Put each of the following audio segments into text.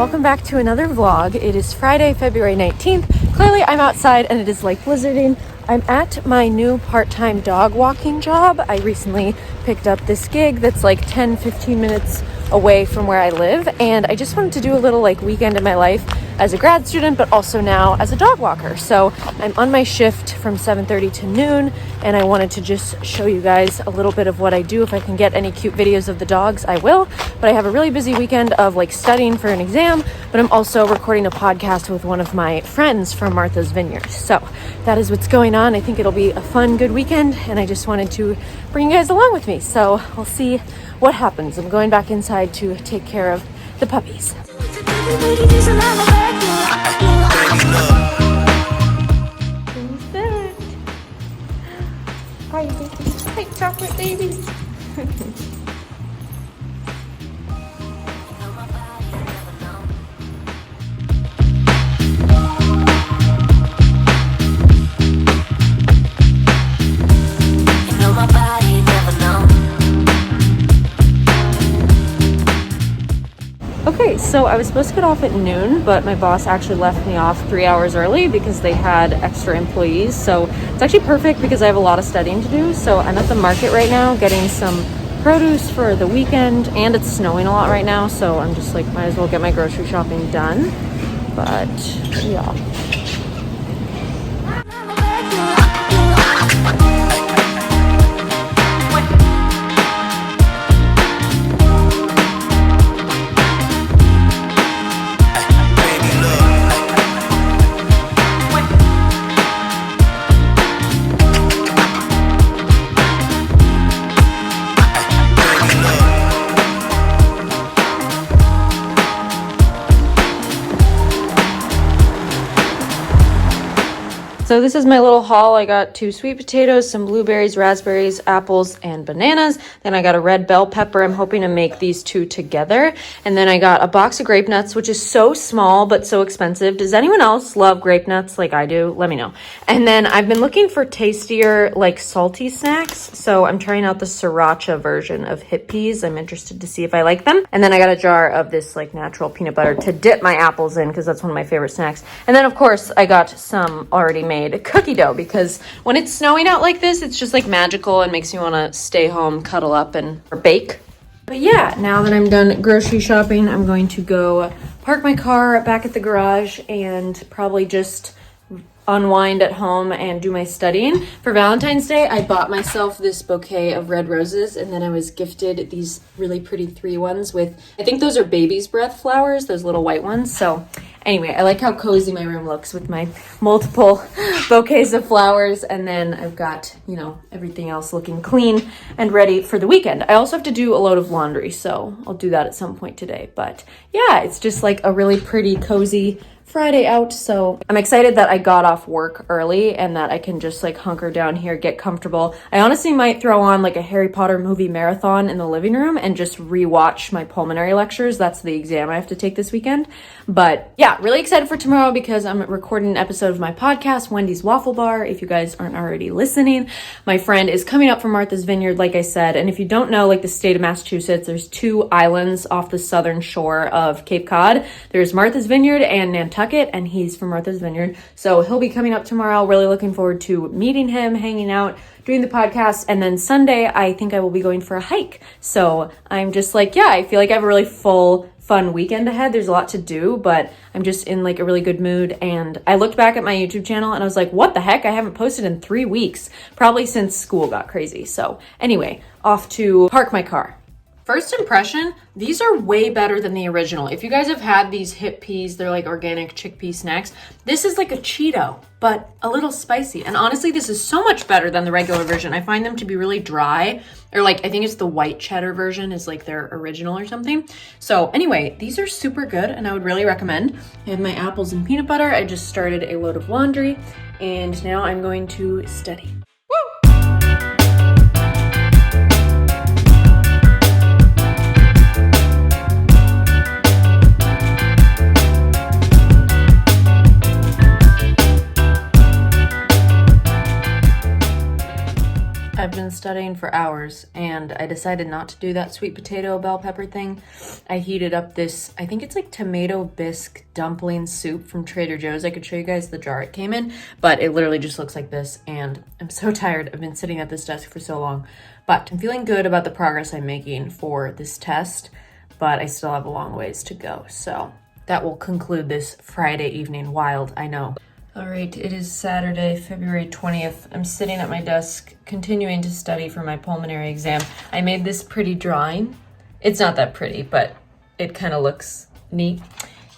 welcome back to another vlog. It is Friday, February 19th. Clearly I'm outside and it is like blizzarding. I'm at my new part-time dog walking job. I recently picked up this gig that's like 10-15 minutes away from where I live, and I just wanted to do a little like weekend in my life as a grad student, but also now as a dog walker. So I'm on my shift from 7:30 to noon, and I wanted to just show you guys a little bit of what I do. If I can get any cute videos of the dogs, I will. But I have a really busy weekend of like studying for an exam, but I'm also recording a podcast with one of my friends from Martha's Vineyard. So that is what's going on. I think it'll be a fun, good weekend, and I just wanted to bring you guys along with me. So we'll see what happens. I'm going back inside to take care of the puppies. Hi, babies. Hi, chocolate babies. Okay, so I was supposed to get off at noon, but my boss actually left me off 3 hours early because they had extra employees. So it's actually perfect because I have a lot of studying to do. So I'm at the market right now getting some produce for the weekend, and it's snowing a lot right now. So I'm just like, might as well get my grocery shopping done. But yeah. So this is my little haul. I got 2 sweet potatoes, some blueberries, raspberries, apples, and bananas. Then I got a red bell pepper. I'm hoping to make these 2 together. And then I got a box of grape nuts, which is so small but so expensive. Does anyone else love grape nuts like I do? Let me know. And then I've been looking for tastier, like salty snacks. So I'm trying out the sriracha version of hip peas. I'm interested to see if I like them. And then I got a jar of this like natural peanut butter to dip my apples in because that's one of my favorite snacks. And then of course I got some already made cookie dough because when it's snowing out like this, it's just like magical and makes me want to stay home, cuddle up, and bake. But yeah, now that I'm done grocery shopping, I'm going to go park my car back at the garage and probably just unwind at home and do my studying. For Valentine's Day, I bought myself this bouquet of red roses, and then I was gifted these really pretty 3 ones with, I think those are baby's breath flowers, those little white ones. So anyway, I like how cozy my room looks with my multiple bouquets of flowers, and then I've got, you know, everything else looking clean and ready for the weekend. I also have to do a load of laundry, so I'll do that at some point today. But yeah, it's just like a really pretty, cozy Friday out, so I'm excited that I got off work early and that I can just like hunker down here, get comfortable. I honestly might throw on like a Harry Potter movie marathon in the living room and just rewatch my pulmonary lectures. That's the exam I have to take this weekend. But yeah, really excited for tomorrow because I'm recording an episode of my podcast, Wendy's Waffle Bar. If you guys aren't already listening, my friend is coming up from Martha's Vineyard, like I said. And if you don't know, like the state of Massachusetts, there's 2 islands off the southern shore of Cape Cod. There's Martha's Vineyard and Nantucket, and he's from Martha's Vineyard. So he'll be coming up tomorrow. Really looking forward to meeting him, hanging out, doing the podcast. And then Sunday, I think I will be going for a hike. So I'm just like, yeah, I feel like I have a really full, fun weekend ahead. There's a lot to do, but I'm just in like a really good mood. And I looked back at my YouTube channel and I was like, what the heck? I haven't posted in 3 weeks, probably since school got crazy. So anyway, off to park my car. First impression, these are way better than the original. If you guys have had these hip peas, they're like organic chickpea snacks. This is like a Cheeto, but a little spicy. And honestly, this is so much better than the regular version. I find them to be really dry, or like, I think it's the white cheddar version is like their original or something. So anyway, these are super good and I would really recommend. I have my apples and peanut butter. I just started a load of laundry and now I'm going to study. I've been studying for hours and I decided not to do that sweet potato bell pepper thing. I heated up this, I think it's like tomato bisque dumpling soup from Trader Joe's. I could show you guys the jar it came in, but it literally just looks like this. And I'm so tired. I've been sitting at this desk for so long, but I'm feeling good about the progress I'm making for this test, but I still have a long ways to go. So that will conclude this Friday evening. Wild, I know. All right, it is Saturday, February 20th. I'm sitting at my desk, continuing to study for my pulmonary exam. I made this pretty drawing. It's not that pretty, but it kind of looks neat.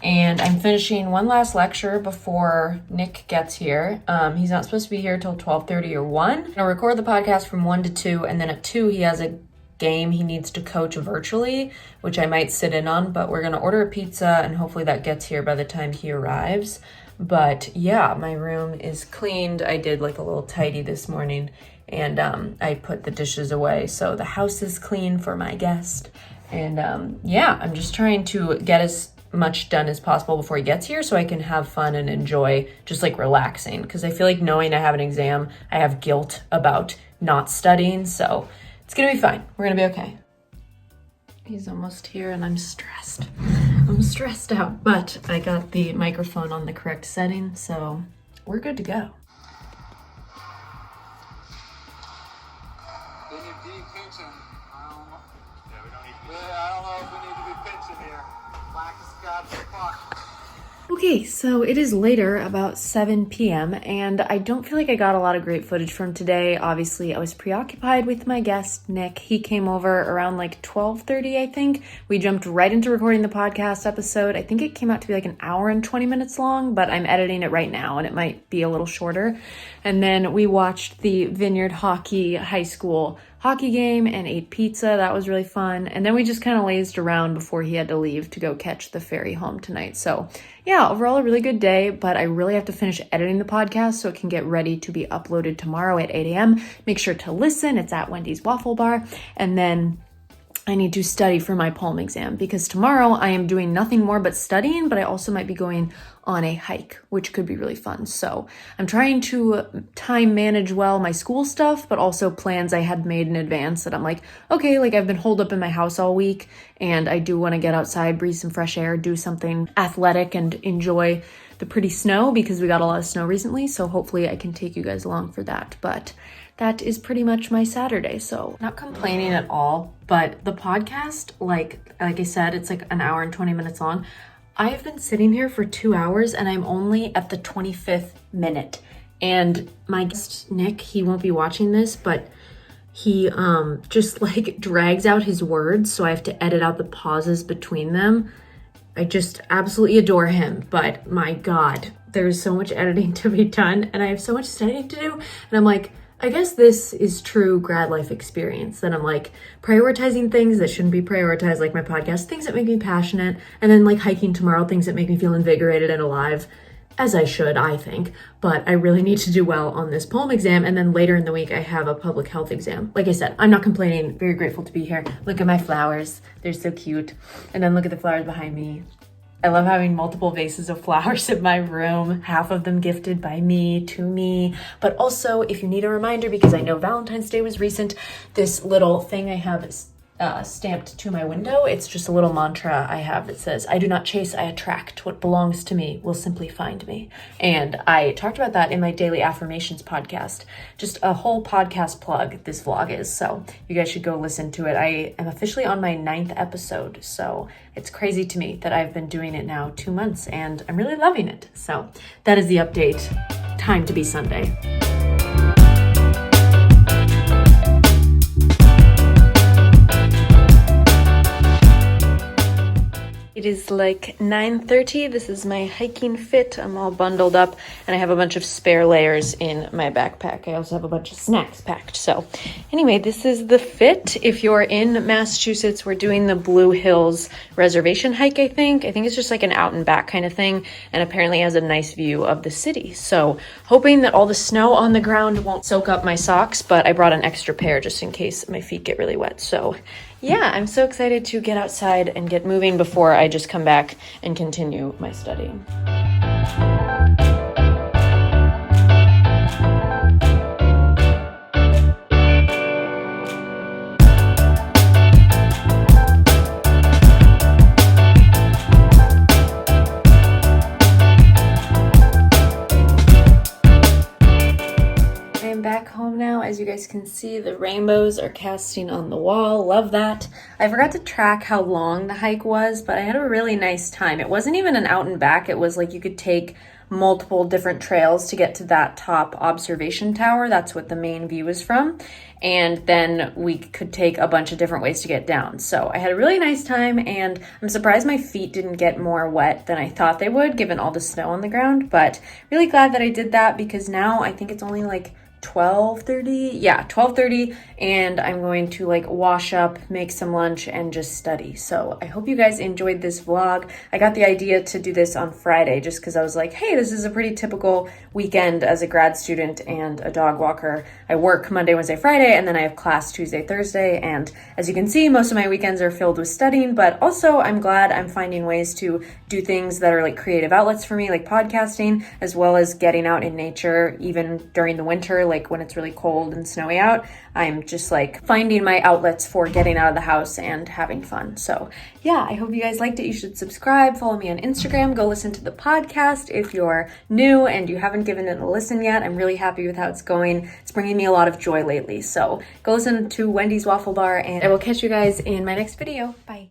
And I'm finishing one last lecture before Nick gets here. He's not supposed to be here till 12:30 or 1. I'll record the podcast from 1 to 2, and then at 2 he has a game he needs to coach virtually, which I might sit in on, but we're gonna order a pizza and hopefully that gets here by the time he arrives. But yeah, my room is cleaned. I did like a little tidy this morning, and I put the dishes away. So the house is clean for my guest. And yeah, I'm just trying to get as much done as possible before he gets here so I can have fun and enjoy just like relaxing. Because I feel like knowing I have an exam, I have guilt about not studying. So it's gonna be fine. We're gonna be okay. He's almost here and I'm stressed. I'm stressed out, but I got the microphone on the correct setting, so we're good to go. They need deep pinching. I don't know. Yeah, we don't need to. I don't know if we need to be pinching here. Black as God's fuck. Okay, so it is later, about 7 p.m., and I don't feel like I got a lot of great footage from today. Obviously, I was preoccupied with my guest, Nick. He came over around like 12:30, I think. We jumped right into recording the podcast episode. I think it came out to be like an hour and 20 minutes long, but I'm editing it right now, and it might be a little shorter. And then we watched the Vineyard Hockey High School hockey game and ate pizza. That was really fun. And then we just kind of lazed around before he had to leave to go catch the ferry home tonight. So yeah, overall a really good day, but I really have to finish editing the podcast so it can get ready to be uploaded tomorrow at 8 a.m. Make sure to listen. It's at Wendy's Waffle Bar. And then I need to study for my pulm exam because tomorrow I am doing nothing more but studying, but I also might be going on a hike, which could be really fun. So I'm trying to time manage well my school stuff, but also plans I had made in advance that I'm like, okay, like I've been holed up in my house all week and I do want to get outside, breathe some fresh air, do something athletic and enjoy the pretty snow because we got a lot of snow recently. So hopefully I can take you guys along for that. But that is pretty much my Saturday. So not complaining at all, but the podcast, like I said, it's like an hour and 20 minutes long. I've been sitting here for 2 hours and I'm only at the 25th minute. And my guest, Nick, he won't be watching this, but he just like drags out his words. So I have to edit out the pauses between them. I just absolutely adore him, but my God, there's so much editing to be done and I have so much studying to do. And I'm like, I guess this is true grad life experience, that I'm like prioritizing things that shouldn't be prioritized, like my podcast, things that make me passionate, and then like hiking tomorrow, things that make me feel invigorated and alive, as I should, I think. But I really need to do well on this pulm exam, and then later in the week I have a public health exam. Like I said, I'm not complaining, very grateful to be here. Look at my flowers, they're so cute. And then look at the flowers behind me. I love having multiple vases of flowers in my room, half of them gifted by me, to me. But also, if you need a reminder, because I know Valentine's Day was recent, this little thing I have stamped to my window, it's just a little mantra I have that says, I do not chase, I attract. What belongs to me will simply find me. And I talked about that in my daily affirmations podcast. Just a whole podcast plug this vlog is. So you guys should go listen to it. I am officially on my 9th episode. So it's crazy to me that I've been doing it now 2 months and I'm really loving it. So that is the update. Time to be Sunday. It is like 9:30. This is my hiking fit. I'm all bundled up and I have a bunch of spare layers in my backpack. I also have a bunch of snacks packed. So anyway, this is the fit. If you're in Massachusetts, we're doing the Blue Hills reservation hike, I think. I think it's just like an out and back kind of thing and apparently has a nice view of the city. So hoping that all the snow on the ground won't soak up my socks, but I brought an extra pair just in case my feet get really wet. So yeah, I'm so excited to get outside and get moving before I just come back and continue my studying. I'm back home now. As you guys can see, the rainbows are casting on the wall. Love that. I forgot to track how long the hike was, but I had a really nice time. It wasn't even an out and back. It was like you could take multiple different trails to get to that top observation tower. That's what the main view is from. And then we could take a bunch of different ways to get down. So I had a really nice time, and I'm surprised my feet didn't get more wet than I thought they would given all the snow on the ground, but really glad that I did that because now I think it's only like 12:30. Yeah, 12:30, and I'm going to like wash up, make some lunch, and just study. So I hope you guys enjoyed this vlog. I got the idea to do this on Friday just because I was like, hey, this is a pretty typical weekend as a grad student and a dog walker. I work Monday, Wednesday, Friday, and then I have class Tuesday, Thursday. And as you can see, most of my weekends are filled with studying, but also I'm glad I'm finding ways to do things that are like creative outlets for me, like podcasting, as well as getting out in nature, even during the winter, like when it's really cold and snowy out. I'm just like finding my outlets for getting out of the house and having fun. So yeah, I hope you guys liked it. You should subscribe, follow me on Instagram, go listen to the podcast if you're new and you haven't given it a listen yet. I'm really happy with how it's going. It's bringing me a lot of joy lately. So go listen to Wendy's Waffle Bar, and I will catch you guys in my next video. Bye.